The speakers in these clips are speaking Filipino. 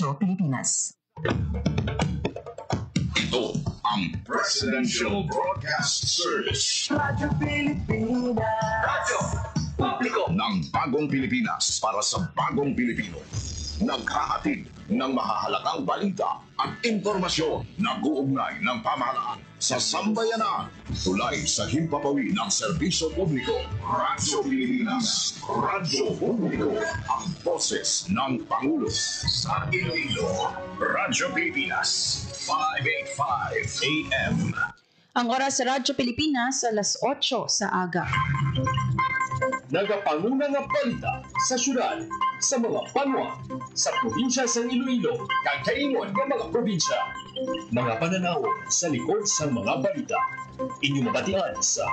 Radyo Pilipinas. Ito ang Presidential Broadcast Service. Radyo Pilipinas. Radyo Publiko ng Bagong Pilipinas para sa Bagong Pilipino. Naghahatid ng mahahalagang balita at impormasyon na guugnay ng pamahalaan sa sambayanan. Tulay sa himpapawid ng serbisyo publiko. Radyo Pilipinas. Radyo Publiko. Ang boses ng Pangulo. Sa Iloilo. Radyo Pilipinas. 585 AM. Ang oras sa Radyo Pilipinas alas 8 sa aga. Nagapanguna nga balita sa syudad, sa mga banwa, sa probinsya sa Iloilo, kag kaingon ng mga probinsya. Mga pananaw sa likod sa mga balita. Inyong mabatian sa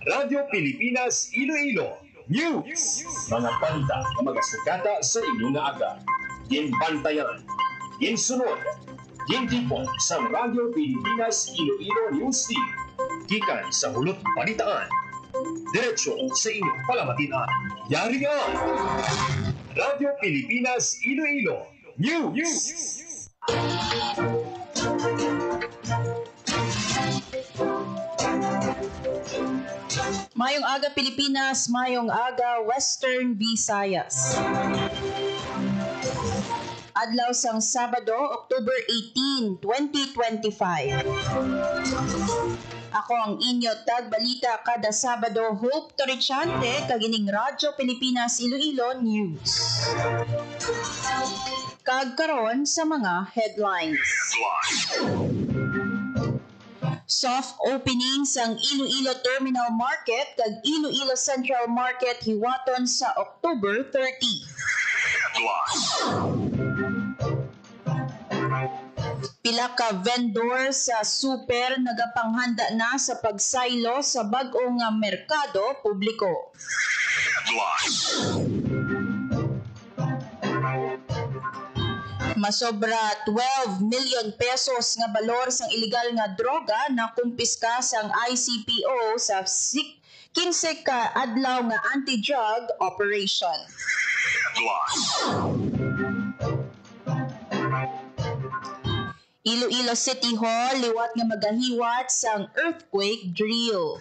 Radyo Pilipinas Iloilo News. Mga balita na magasukata sa inyong aga. Ginbantayan, ginsunod, gintipon sa Radyo Pilipinas Iloilo News Team. Gikan sa hulot balitaan. Diretso sa inyong palamatian. Yari ang Radyo Pilipinas Iloilo News. Mayong aga Pilipinas, mayong aga Western Visayas. Adlaw sang Sabado, October 18, 2025. Ako ang inyo tagbalita kada Sabado, Hope Torrichante, kagining Radyo Pilipinas Iloilo News. Kagkaron sa mga headlines. Soft opening sang Iloilo Terminal Market kag Iloilo Central Market hiwaton sa October 30. Pila ka vendor sa super nagapanghanda na sa pagsaylo sa bag-ong merkado publiko. Masobra 12 million pesos nga balor sang illegal nga droga na kumpiska sang ICPO sa 15 ka adlaw nga anti-drug operation. Iloilo City Hall liwat nga magahiwat sang earthquake drill.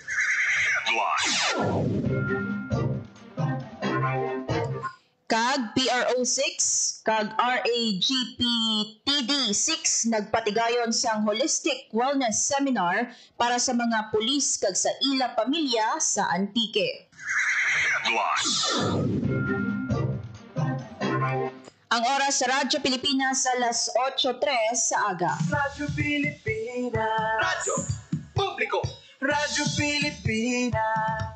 Kag PRO6 kag RAGPTD6 nagpatigayon sang holistic wellness seminar para sa mga pulis kag sa ila pamilya sa Antique. Ang oras sa Radyo Pilipinas alas 8:03 sa aga. Radyo Pilipinas. Radyo Publiko. Radyo Pilipinas.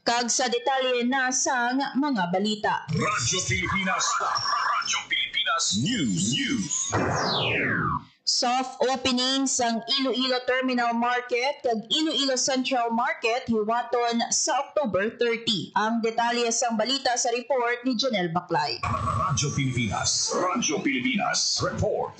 Kag sa detalye na sang mga balita. Radyo Pilipinas. Radyo Pilipinas News. Soft opening sang Iloilo Terminal Market kag Iloilo Central Market hiwaton sa October 30. Ang detalye sang balita sa report ni Janelle Baclay. Radyo Pilipinas. Radyo Pilipinas Report.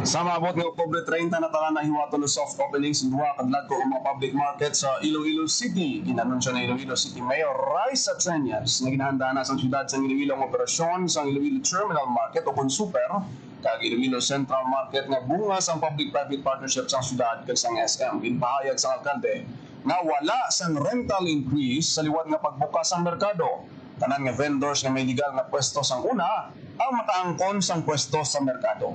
Sa maabot ng October 30 na tala na hiwaton ng soft opening sa duha kadlad ko ang mga public market sa Iloilo City. Inanunsyo na Iloilo City Mayor Raisa Trenyas na ginahanda na sa siyudad sa Iloilo ang operasyon sa Iloilo Terminal Market o kung super kag Iloilo Central Market nga bungas ang public-private partnership sa siyudad kag sa SM. Ginpahayag sa alkalde nga wala sang rental increase sa liwat nga pagbukas ang merkado. Tanan nga vendors nga may legal nga pwesto sang una ang makaangkon sang pwesto sa merkado.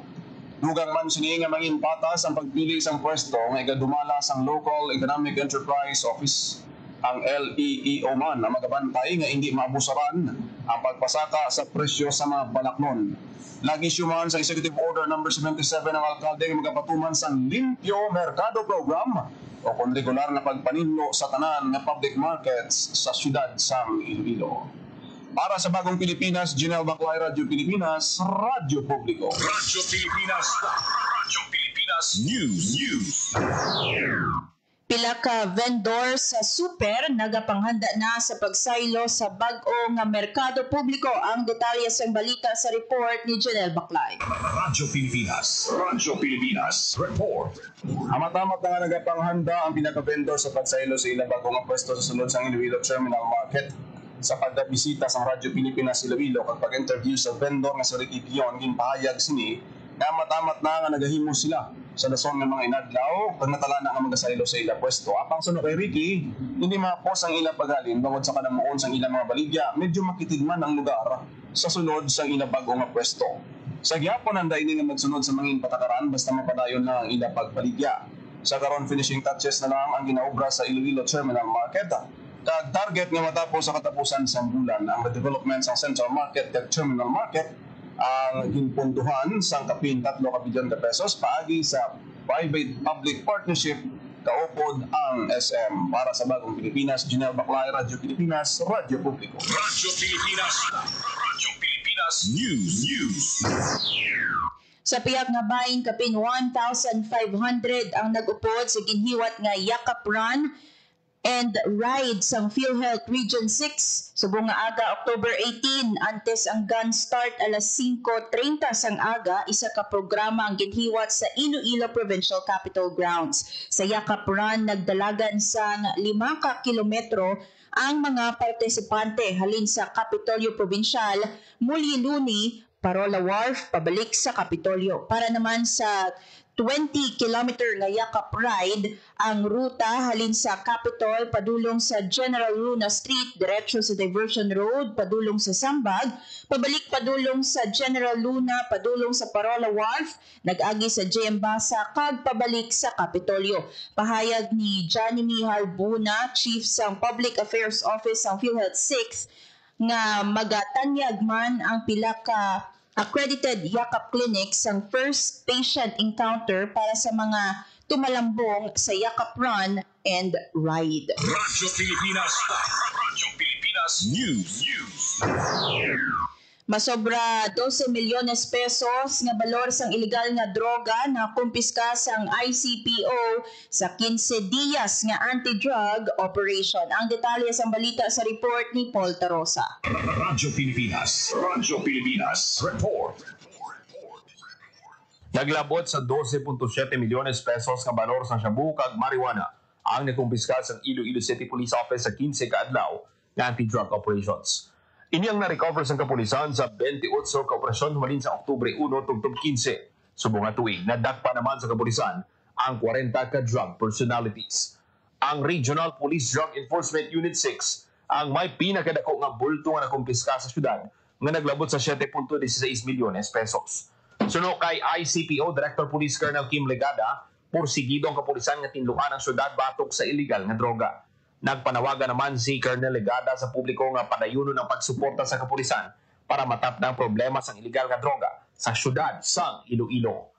Dugang man sini nga mangin patas ang pagpili sang pwesto nga igadumala sang Local Economic Enterprise Office ang LEEO man na magabantay nga hindi maabusaran ang pagpasaka sa presyo sa mga balaknon. Lagi syuman sa Executive Order No. 77 ng alkalde nga magapatuman sang Limpyo Merkado Program o kung regular na pagpaninlo sa tanan nga public markets sa siyudad sang Iloilo. Para sa Bagong Pilipinas, Janelle Baclay, Radyo Pilipinas, Radyo Publiko. Radyo Pilipinas. Radyo Pilipinas News. Pila ka vendor sa super nagapanghanda na sa pagsaylo sa bag-o nga merkado publiko. Ang detalye sa balita sa report ni Janelle Baclay. Radyo Pilipinas. Radyo Pilipinas Report. Amat-amat na nga nagapanghanda ang pinaka-vendor sa pagsaylo sa ilang bagong nga pwesto sa sunod sa Iloilo Terminal Market. sa pagbisita sa Radyo Pilipinas Iloilo kag pag-interview sa vendor nga si Ricky Pion ginpahayag sini na matamat na nga nagahimo sila sa dason nga mga inadlaw kag natala na nga magasaylo sa ila pwesto. Apang suno kay Ricky, hindi mapos ang ila pagalin bangod sa kanamuon sang ila mga baligya, medyo makitigman ang lugar sa sunod sa ila bago nga pwesto. Sa gyapon ang daini nga magsunod sa mga patakaran basta mapadayon na ang ila pagbaligya. Sa karon finishing touches na lang ang ginaobra sa Iloilo Terminal Market. Kag target nga matapos sa katapusan sa bulan ang development sa Central Market kag Terminal Market ang ginpunduhan sang kapin 3 ka bilyon ka pesos paagi sa private public partnership kaupod ang SM. Para sa Bagong Pilipinas, Janelle Baclay, Radyo Pilipinas, Radyo Publiko. Radyo Pilipinas. Radyo Pilipinas News. Sa piyak nga bahin kapin 1,500 ang nag-upod sa ginhiwat nga Yakap Run and Ride sang PhilHealth Region 6 subong nga aga October 18 antes ang gun start alas 5:30 sang aga. Isa ka programa ang ginhiwat sa Iloilo Provincial Capitol Grounds. Sa Yakap Run nagdalagan sang 5 ka kilometro ang mga partisipante halin sa Kapitolyo Provincial, Mulyiluni, Parola Wharf, pabalik sa Kapitolyo. Para naman sa 20-kilometer nga Yakap Ride, ang ruta halin sa Capitol, padulong sa General Luna Street, diretso sa Diversion Road, padulong sa Sambag, pabalik padulong sa General Luna, padulong sa Parola Wharf, nag-agi sa JM Basa, kag pabalik sa Kapitolyo. Pahayag ni Johnny Mihal Buna, Chief sa Public Affairs Office ng PhilHealth 6, nga magatanyag man ang pila ka accredited Yakap clinics ang first patient encounter para sa mga tumalambong sa Yakap Run and Ride. Radyo Pilipinas. Radyo Pilipinas News. Masobra 12 milyones pesos nga balor sang ilegal nga droga na kumpiska sang ICPO sa 15 diyas nga anti-drug operation. Ang detalye sa balita sa report ni Paul Tarosa. Radyo Pilipinas. Radyo Pilipinas. Report. Naglabot sa 12.7 milyones pesos nga balor sa shabu kag marijuana ang nakumpiska sa Iloilo City Police Office sa 15 ka adlaw nga anti-drug operations. Inyang na-recover sa kapulisan sa 28 ka operasyon humalin sa Oktubre 1 tungtong 15. Subong nga tuig, nadakpa naman sa kapulisan ang 40 ka drug personalities. Ang Regional Police Drug Enforcement Unit 6 ang may pinakadako nga bulto nga nakumpiska sa syudad nga naglabot sa 7.16 milyones pesos. Suno kay ICPO Director Police Colonel Kim Legada, porsigido ang kapulisan nga tinlukan ang syudad batok sa illegal nga droga. Nagpanawagan naman si Colonel Legada sa publiko nga padayuno ng pagsuporta sa kapulisan para matapdan ang problema sa illegal nga droga sa syudad sang Iloilo.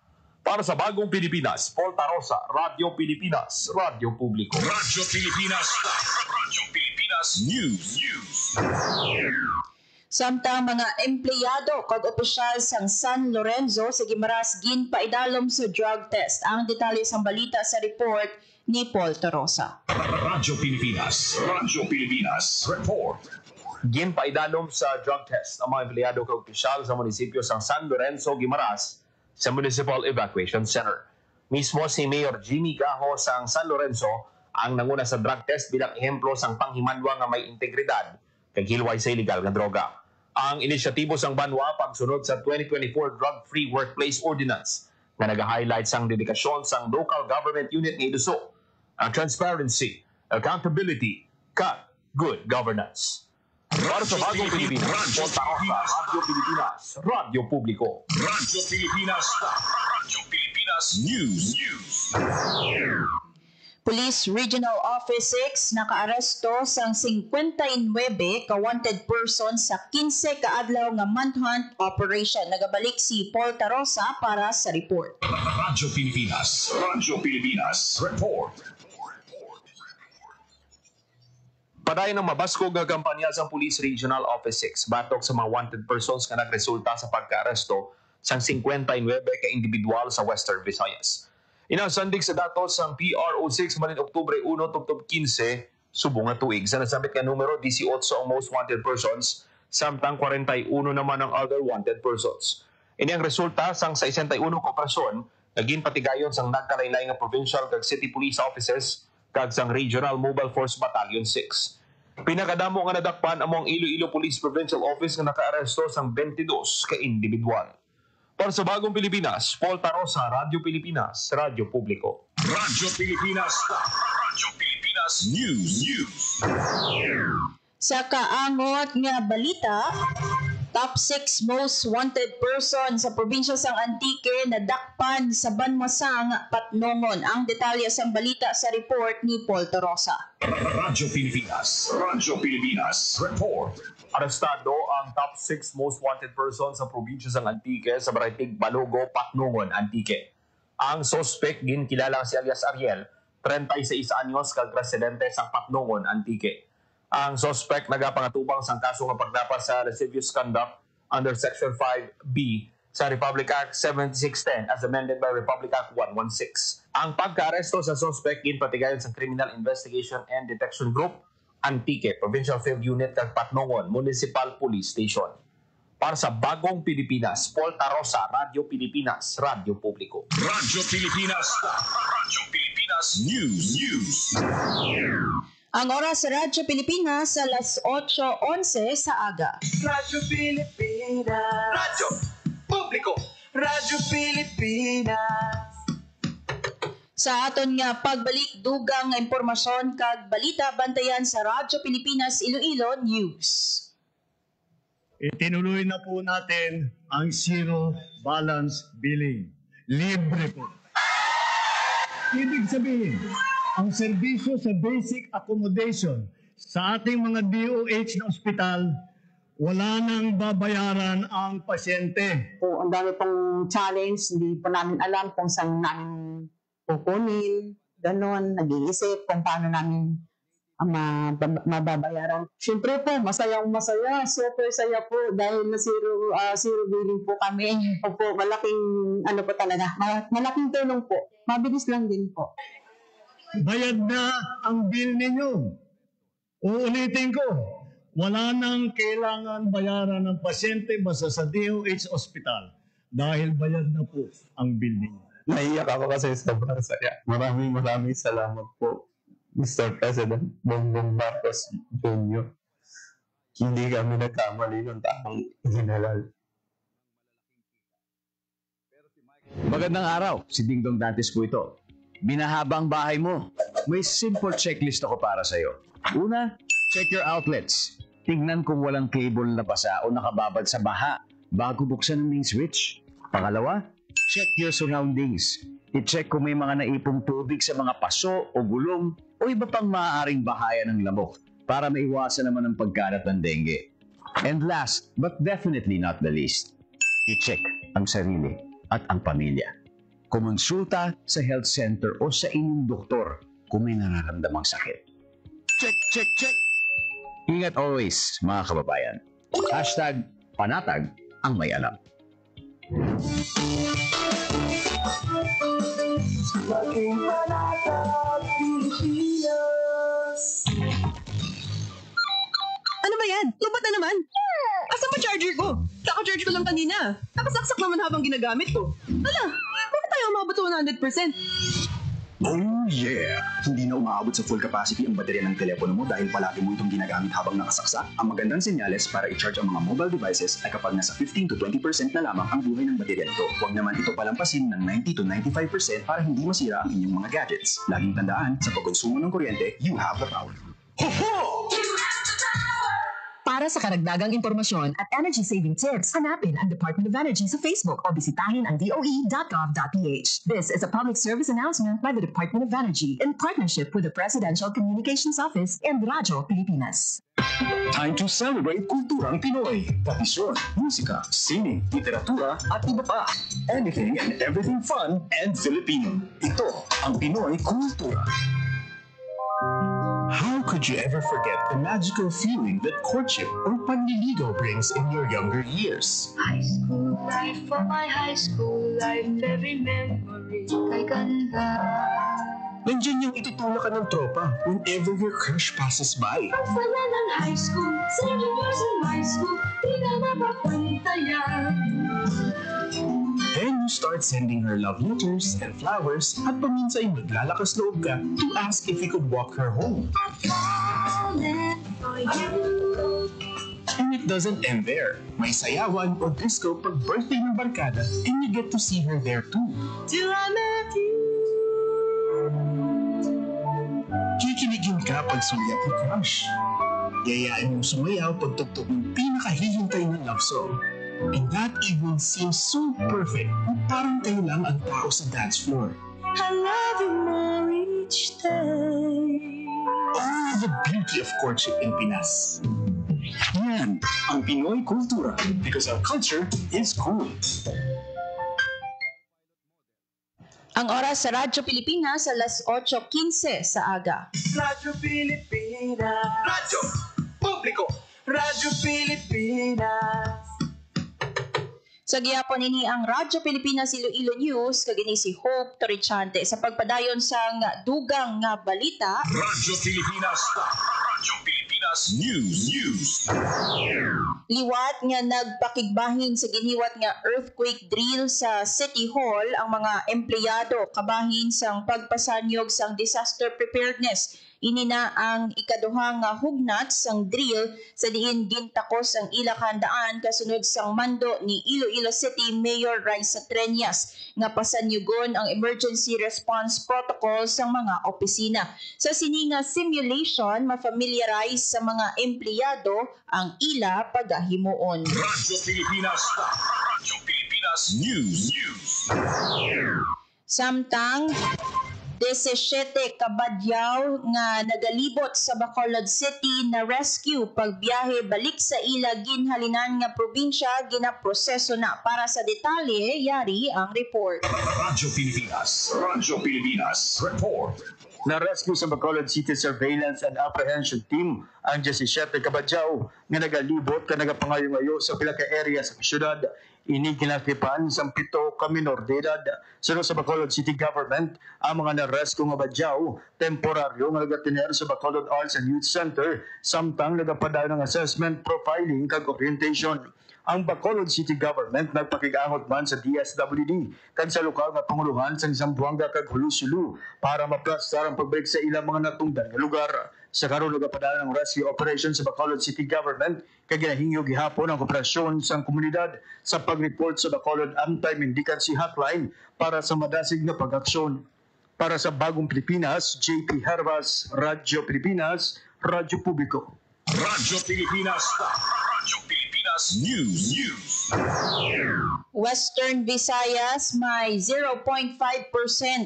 Para sa Bagong Pilipinas, Paul Tarosa, Radyo Pilipinas, Radyo Publiko. Radyo Pilipinas. Radyo Pilipinas News. Samtang mga empleyado kag opisyal sang San Lorenzo sa Guimaras ginpaidalom sa drug test. Ang detalye sa balita sa report ni Paul Tarosa. Radyo Pilipinas. Radyo Pilipinas. Report. Ginpaidalom sa drug test ang mga empleyado kag opisyal sa munisipyo sang San Lorenzo, Guimaras sa Municipal Evacuation Center. Mismo si Mayor Jimmy Gaho sang San Lorenzo ang nanguna sa drug test bilang ehemplo sang panghimanwa nga may integridad kag hilway sa illegal nga droga. Ang inisyatibo sang banwa pagsunod sa 2024 Drug-Free Workplace Ordinance nga nag-highlight sang dedikasyon sang local government unit ng Iduso, ang transparency, accountability, ka good governance. Para sa Bagong Pilipinas, Paul Tarosa, Radyo Pilipinas, Radyo Publiko. Radyo Pilipinas. Radyo Pilipinas News. Police Regional Office 6 nakaaresto sang 59 ka wanted person sa 15 ka adlaw nga manhunt operation. Nagabalik si Paul Tarosa para sa report. Radyo Pilipinas. Radyo Pilipinas. Report. Padayon ng mabaskog nga kampanya sa Police Regional Office 6 batok sa mga wanted persons nga nagresulta sa pagka-aresto sang 59 ka individual sa Western Visayas. Inasandig sa datos sang PRO6 malin Oktubre 1 tungtong 15 subong nga tuig sa nasabit nga numero 18 ang most wanted persons samtang 41 naman ang other wanted persons. Ini ang resulta sang 61 ka operasyon naging patigayon sang nagkalainlaing nga provincial kag city police officers kag sang Regional Mobile Force Battalion 6. Pinakadamo nga nadakpan among Iloilo Police Provincial Office nga nakaaresto sang 22 ka individual. Para sa Bagong Pilipinas, Paul Tarosa, Radyo Pilipinas, Radyo Publiko. Radyo Pilipinas. Radyo Pilipinas News. Sa kaangot nga balita, top 6 most wanted person sa probinsya sang Antique nadakpan sa Banmasang, Patnongon. Ang detalye sang balita sa report ni Paul Tarosa. Radyo Pilipinas. Radyo Pilipinas Report. Arestado ang top 6 most wanted person sa probinsya sang Antique sa Baraytig Balogo, Patnongon, Antique. Ang suspect ginkilalang si alias Ariel, 36 anyos, kag residente sa Patnongon, Antique. Ang suspect nagapangatubang sang kaso nga pagdapas sa lascivious conduct under Section 5B sa Republic Act 7610 as amended by Republic Act 116. Ang pagka-aresto sa suspect ginpatigayon sa Criminal Investigation and Detection Group, Antique, Provincial Field Unit kag Patnongon Municipal Police Station. Para sa Bagong Pilipinas, Paul Tarosa, Radyo Pilipinas, Radyo Publiko. Radyo Pilipinas. Radyo Pilipinas News. Ang oras sa Radyo Pilipinas sa alas 8:11 sa aga. Radyo Pilipinas. Radyo Publiko. Radyo Pilipinas. Sa aton nga pagbalik dugang nga impormasyon kag balita bantayan sa Radyo Pilipinas Iloilo News. Itinuloy na po natin ang zero balance billing. Libre po. Ibig sabihin, ang serbisyo sa basic accommodation sa ating mga DOH na ospital, wala nang babayaran ang pasyente. Po, ang dami pong challenge, hindi po namin alam kung saan namin kukunin, ganon, nag-iisip kung paano namin mababayaran. Siyempre po, masayang-masaya, super saya po dahil na zero billing po kami. Opo, malaking, po talaga, malaking tulong po. Mabilis lang din po. Bayad na ang bill ninyo. Uulitin ko, wala nang kailangan bayaran ng pasyente basta sa DOH Hospital dahil bayad na po ang bill ninyo. Naiyak ako kasi sobrang saya. Maraming salamat po, Mr. President Bongbong Marcos Jr. Hindi kami nagkamali ng tamang general. Magandang araw, si Dingdong Dantes po ito. Binahaba ang bahay mo. May simple checklist ako para sa'yo. Una, check your outlets. Tingnan kung walang cable na basa o nakababad sa baha bago buksan ang main switch. Pangalawa, check your surroundings. I-check kung may mga naipong tubig sa mga paso o gulong o iba pang maaaring bahayan ng lamok para maiwasan naman ang pagkalat ng dengue. And last, but definitely not the least, i-check ang sarili at ang pamilya. Kumonsulta sa health center o sa inyong doktor kung may nararamdamang sakit. Check, check, check! Ingat always, mga kababayan. #panatag ang may alam. Maging panatag, Pilipinas. Ano ba yan? Lubat na naman? Asan ba charger ko? Kaka-charge ko lang kanina. Nakasaksak naman habang ginagamit ko. Ala, bakit tayo umabot sa 100%? Oh yeah! Hindi na umaabot sa full capacity ang baterya ng telepono mo dahil palagi mo itong ginagamit habang nakasaksak. Ang magandang senyales para i-charge ang mga mobile devices ay kapag nasa 15 to 20% na lamang ang buhay ng baterya nito. Huwag naman ito palampasin ng 90 to 95% para hindi masira ang inyong mga gadgets. Laging tandaan, sa pagkonsumo ng kuryente, you have the power. Ho-ho! Para sa karagdagang impormasyon at energy-saving tips, hanapin ang Department of Energy sa Facebook o bisitahin ang doe.gov.ph. This is a public service announcement by the Department of Energy in partnership with the Presidential Communications Office and Radyo Pilipinas. Time to celebrate kulturang Pinoy. Tradisyon, musika, sining, literatura, at iba pa. Anything and everything fun and Filipino. Ito ang Pinoy Kultura. How could you ever forget the magical feeling that courtship or panliligaw brings in your younger years? High school life, for my high school life, every memory kay ganda. Nandiyan yung itutulak ka ng tropa whenever your crush passes by. Ang saya ng high school, senior years in high school, di na mapapantayan. Then you start sending her love letters and flowers at paminsan maglalakas loob ka to ask if you could walk her home. I'm falling for you. And it doesn't end there. May sayawan o disco pag birthday ng barkada and you get to see her there too. Till I met you. Kikinigin ka pag sulyap ni crush. Yayain mo sumayaw pag tugtog ng pinakahihintay ng love song. And that evening seems so perfect na parang kayo lang ang tao sa dance floor. I love you more each day. Oh, the beauty of courtship in Pinas. Yan ang Pinoy kultura because our culture is cool. Ang oras sa Radyo Pilipinas alas 8:15 sa aga. Radyo Pilipinas. Radyo Publiko. Radyo Pilipinas. Sa gihapon ini ang Radyo Pilipinas Iloilo News kagini si Hope Torichante sa pagpadayon sang dugang nga balita. Radyo Pilipinas. Radyo Pilipinas News. Liwat nga nagpakigbahin sa giniwat nga earthquake drill sa City Hall ang mga empleyado kabahin sang pagpasanyog sang disaster preparedness. Ini na ang ikaduhang nga hugnat sang drill sa diin gintakos ang ila kahandaan kasunod sang mando ni Iloilo City Mayor Raisa Treñas nga pasanyugon ang emergency response protocol sang mga opisina. Sa sini nga simulation, ma-familiarize sa mga empleyado ang ila pagahimuon. Radyo Pilipinas. Radyo Pilipinas News. Samtang 17 kabadyaw nga nagalibot sa Bacolod City na rescue pagbiyahe balik sa ila ginhalinan nga probinsya ginaproseso na. Para sa detalye, yari ang report. Radyo Pilipinas. Radyo Pilipinas. Report. Na-rescue sa Bacolod City Surveillance and Apprehension Team ang 17 kabadyaw nga nagalibot ka nagapangayo-ngayo sa pila ka area sa syudad. Ini kinatipan sa 7 ka minor de edad. Sunod sa Bacolod City Government, ang mga na-rescue nga badyaw, temporaryo nga nagatiner sa Bacolod Arts and Youth Center, samtang nagapadayon ng assessment, profiling, kag orientation. Ang Bacolod City Government nagpakigangot man sa DSWD kag sa lokal nga panguluhan sa Zamboanga kag Hulusulu para maplastar ang pagbalik sa ilang mga natungdan nga lugar. Sa karon nagapadayon ng rescue operation sa Bacolod City Government kag ginahingyo gihapon ang operasyon sa komunidad sa pag-report sa Bacolod Anti-Mendicancy Hotline para sa madasig na pag-aksyon. Para sa Bagong Pilipinas, JP Hervas, Radyo Pilipinas, Radyo Publiko. Radyo Pilipinas. Radyo Pilipinas News. Western Visayas may 0.5%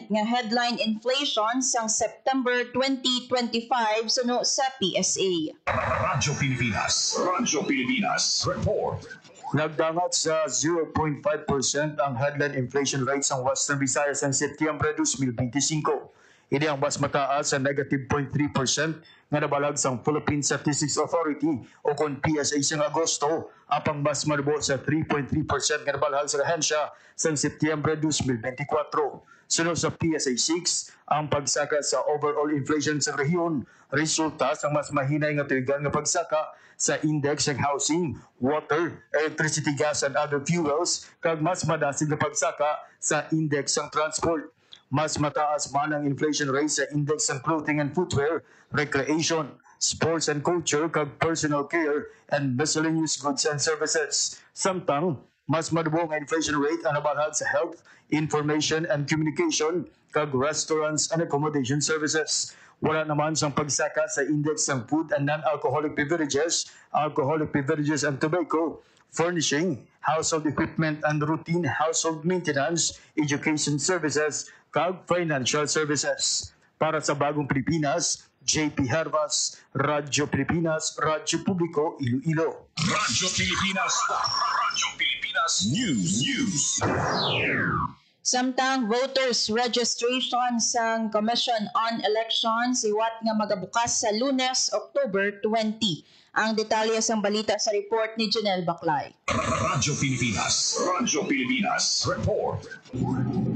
nga headline inflation sang September 2025 suno sa PSA. Radyo Pilipinas. Radyo Pilipinas. Report. Nagdangat sa 0.5% ang headline inflation rate sa Western Visayas sa Setyembre 2025. Ini ang mas mataas sa negative 0.3% nga nabalag sa Philippine Statistics Authority o kung PSA sa Agosto, apang mas malubo sa 3.3% nga nabalag sa ahensya sa Setyembre 2024. Sunod sa PSA 6, ang pagsaka sa overall inflation sa rehiyon resulta sa mas mahinay nga tuigan nga pagsaka sa index ng housing, water, electricity, gas, and other fuels kag mas madasig nga pagsaka sa index ng transport. Mas mataas man ang inflation rate sa index ng clothing and footwear, recreation, sports and culture, kag personal care, and miscellaneous goods and services. Samtang, mas madubo ang inflation rate ang nabalhag sa health, information and communication, kag restaurants and accommodation services. Wala naman sang pagsaka sa index ng food and non-alcoholic beverages, alcoholic beverages and tobacco, furnishing, household equipment and routine household maintenance, education services, kag financial services. Para sa Bagong Pilipinas, JP Hervas, Radyo Pilipinas, Radyo Publiko, Iloilo. Radyo Pilipinas. Radyo Pilipinas News. Samtang voters registration sang Commission on Elections iwat nga magabukas sa Lunes, October 20. Ang detalye sang balita sa report ni Janelle Baclay. Radyo Pilipinas. Radyo Pilipinas. Report.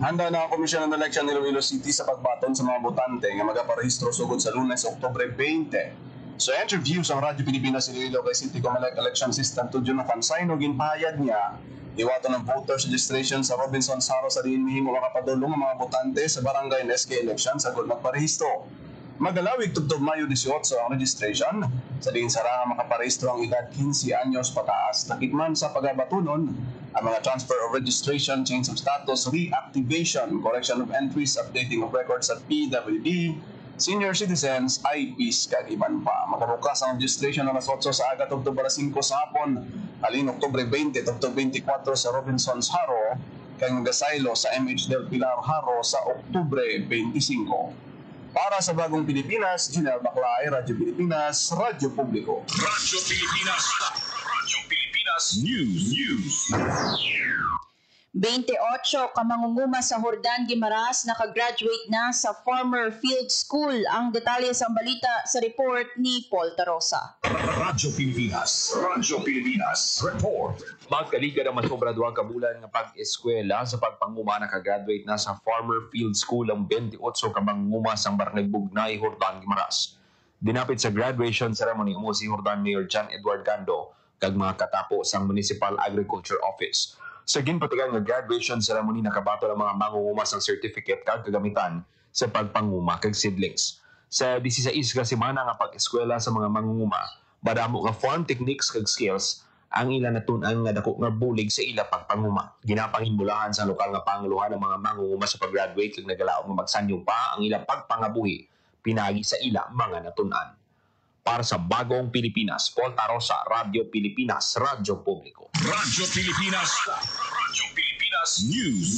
Handa na ang Komisyon ng Eleksyon ni Iloilo City sa pagbaton sa mga botante nga magaparehistro sugod sa Lunes, Oktubre 20. Sa interview sa Radyo Pilipinas Iloilo kay City Comelec Election Assistant Tudyo Fansayno, ginpahayag niya iwato ng voters registration sa Robinson Saro sa diin mihimo makapadulong ang mga botante sa barangay and SK election sa good magparehistro. Magalawig tugtog Mayo 18 ang registration. Sa diin sara nga makaparehistro ang edad 15 anyos pataas. Nakitman sa pagabatunon ang mga transfer of registration, change of status, reactivation, correction of entries, updating of records at PWD, senior citizens, IPs, kag iban pa. Makabukas ang registration alas 8 sa aga tugtog alas 5 sa hapon. Alin Oktubre 20 tugtog 24 sa Robinsons Haro, kag Gasaylo sa MH Del Pilar Haro sa Oktubre 25. Para sa Bagong Pilipinas, Junel Baclay, Radyo Pilipinas, Radyo Publiko. Radyo Pilipinas. Radyo Pilipinas News. 28 ka mangunguma sa Jordan Guimaras nakagraduate na sa Farmer Field School. Ang detalye sa balita sa report ni Paul Tarosa. Radyo Pilipinas. Radyo Pilipinas. Report. Magkaliga na masobra 2 ka bulan nga pag-eskwela sa pagpanguma nakagraduate na sa Farmer Field School ang 28 ka mangunguma sa Barangay Bugnay, Jordan Guimaras. Dinapit sa graduation ceremony umo si Jordan Mayor John Edward Gando kag mga katapo sa Municipal Agriculture Office. Sa ginpatigan nga graduation ceremony nakabato ang mga mangunguma sang certificate kag kagamitan sa pagpanguma kag seedlings. Sa 16 ka semana nga pag-eskwela sa mga mangunguma, badamo nga farm techniques kag skills ang ila natun-an nga dako nga bulig sa ila pagpanguma. Ginapanghinmulahan sa lokal nga panguluhan ang mga mangunguma sa pag-graduate kag nagalaom nga magsanyo pa ang ila pagpangabuhi pinagi sa ila mga natun-an. Para sa Bagong Pilipinas, Paul Tarosa, Radyo Pilipinas, Radyo Publiko. Radyo Pilipinas. Radyo Pilipinas News.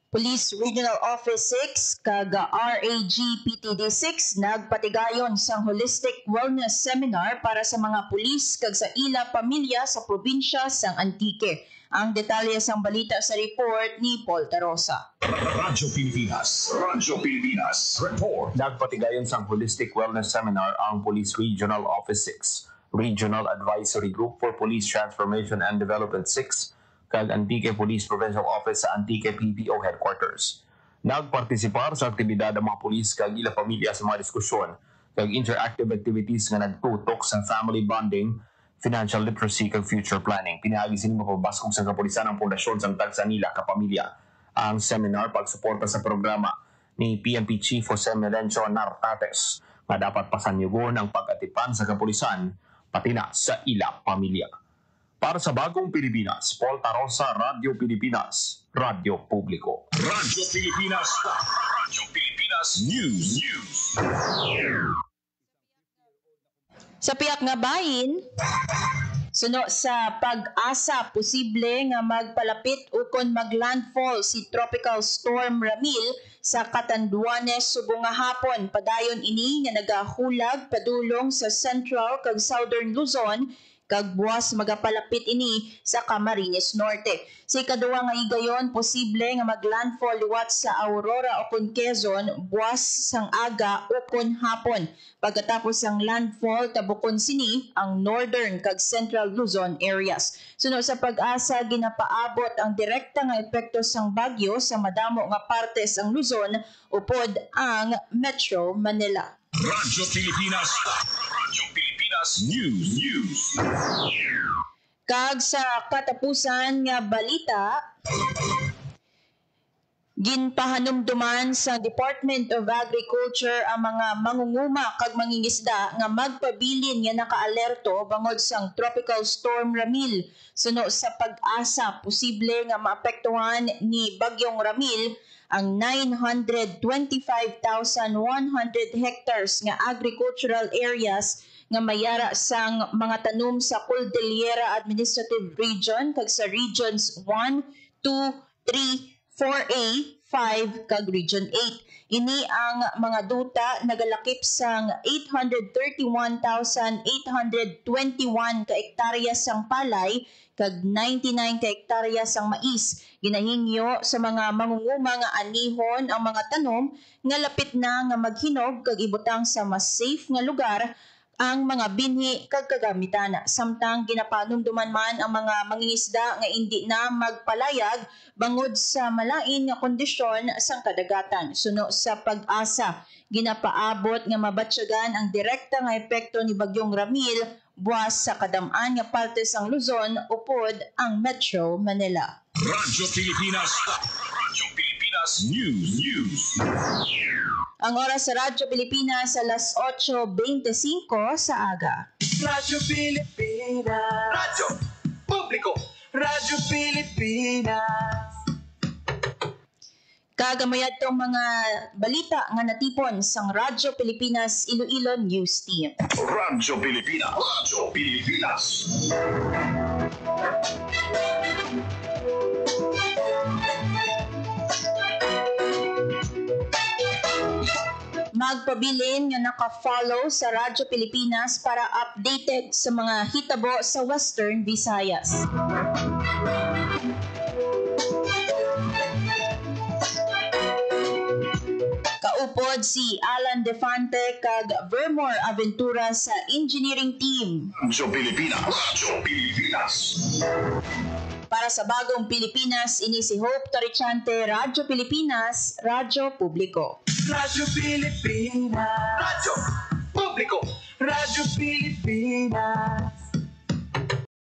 Police Regional Office 6 kag RAG-PTD 6 nagpatigayon sang Holistic Wellness Seminar para sa mga pulis kag sa ila pamilya sa probinsya sang Antique. Ang detalye sang balita sa report ni Paul Tarosa. Radyo Pilipinas. Radyo Pilipinas. Report. Nagpatigayon sang Holistic Wellness Seminar ang Police Regional Office 6, Regional Advisory Group for Police Transformation and Development 6, kag Antique Police Provincial Office sa Antique PPO Headquarters. Nagpartisipar sa aktibidad ang mga pulis kag ila pamilya sa mga diskusyon kag interactive activities nga nagtutok sa family bonding, financial literacy kag future planning. Pinahagi sini mapabaskog sa kapulisan ang pundasyon sa Tagsanila kapamilya. Ang seminar pagsuporta sa programa ni PNP Chief Jose Melencio Nartates nga dapat pasanyugon ang pag-atipan sa kapulisan pati na sa ila pamilya. Para sa Bagong Pilipinas, Paul Tarosa, Radyo Pilipinas, Radyo Publiko. Radyo Pilipinas. Radyo Pilipinas News. Sa piyak nga bahin, suno sa pag-asa posible nga magpalapit ukon maglandfall si Tropical Storm Ramil sa Catanduanes subong nga hapon. Padayon ini nga nagahulag padulong sa Central kag Southern Luzon kag buwas magapalapit ini sa Camarines Norte. Si kaduwa nga higayon posible nga maglandfall liwat sa Aurora ukon Quezon buwas sang aga ukon hapon. Pagkatapos ang landfall tabukon sini ang Northern kag Central Luzon areas. Suno sa pag-asa ginapaabot ang direkta nga epekto sang bagyo sa madamo nga partes ang Luzon upod ang Metro Manila. Radyo Pilipinas. Radyo Pilipinas News. Kag sa katapusan nga balita, ginpahanumduman sa Department of Agriculture ang mga mangunguma kag mangingisda nga magpabilin nga nakaalerto bangod sang Tropical Storm Ramil. Suno sa pag-asa, posible nga maapektuhan ni Bagyong Ramil ang 925,100 hectares nga agricultural areas nga mayara sang mga tanom sa Cordillera Administrative Region kag sa Regions 1, 2, 3, 4A, 5 kag Region 8. Ini ang mga duta nagalakip sang 831,821 ka hektarya sang palay kag 99 ka hektarya sang mais. Ginahingyo sa mga mangunguma nga anihon ang mga tanom nga lapit na nga maghinog kag ibutang sa mas safe nga lugar ang mga binhi kag kagamitan. Samtang ginapanumduman man ang mga mangingisda nga hindi na magpalayag bangod sa malain nga kondisyon sang kadagatan. Suno sa pag-asa, ginapaabot nga mabatsyagan ang direkta nga epekto ni Bagyong Ramil buwas sa kadam-an nga parte sang Luzon upod ang Metro Manila. Radyo Pilipinas. Radyo Pilipinas News. Ang oras sa Radyo Pilipinas alas 8:25 sa aga. Radyo Pilipinas. Radyo Publiko. Radyo Pilipinas. Kagamayad tong mga balita nga natipon sang Radyo Pilipinas Iloilo News Team. Radyo Pilipinas. Radyo Pilipinas. Magpabilin nga naka-follow sa Radyo Pilipinas para updated sa mga hitabo sa Western Visayas. Kaupod si Alan Defante kag Vermore Aventura sa engineering team. Radyo Pilipinas. Radyo Pilipinas. Para sa Bagong Pilipinas, ini si Hope Torrichante, Radyo Pilipinas, Radyo Publiko. Radyo Pilipinas. Radyo Publiko. Radyo Pilipinas.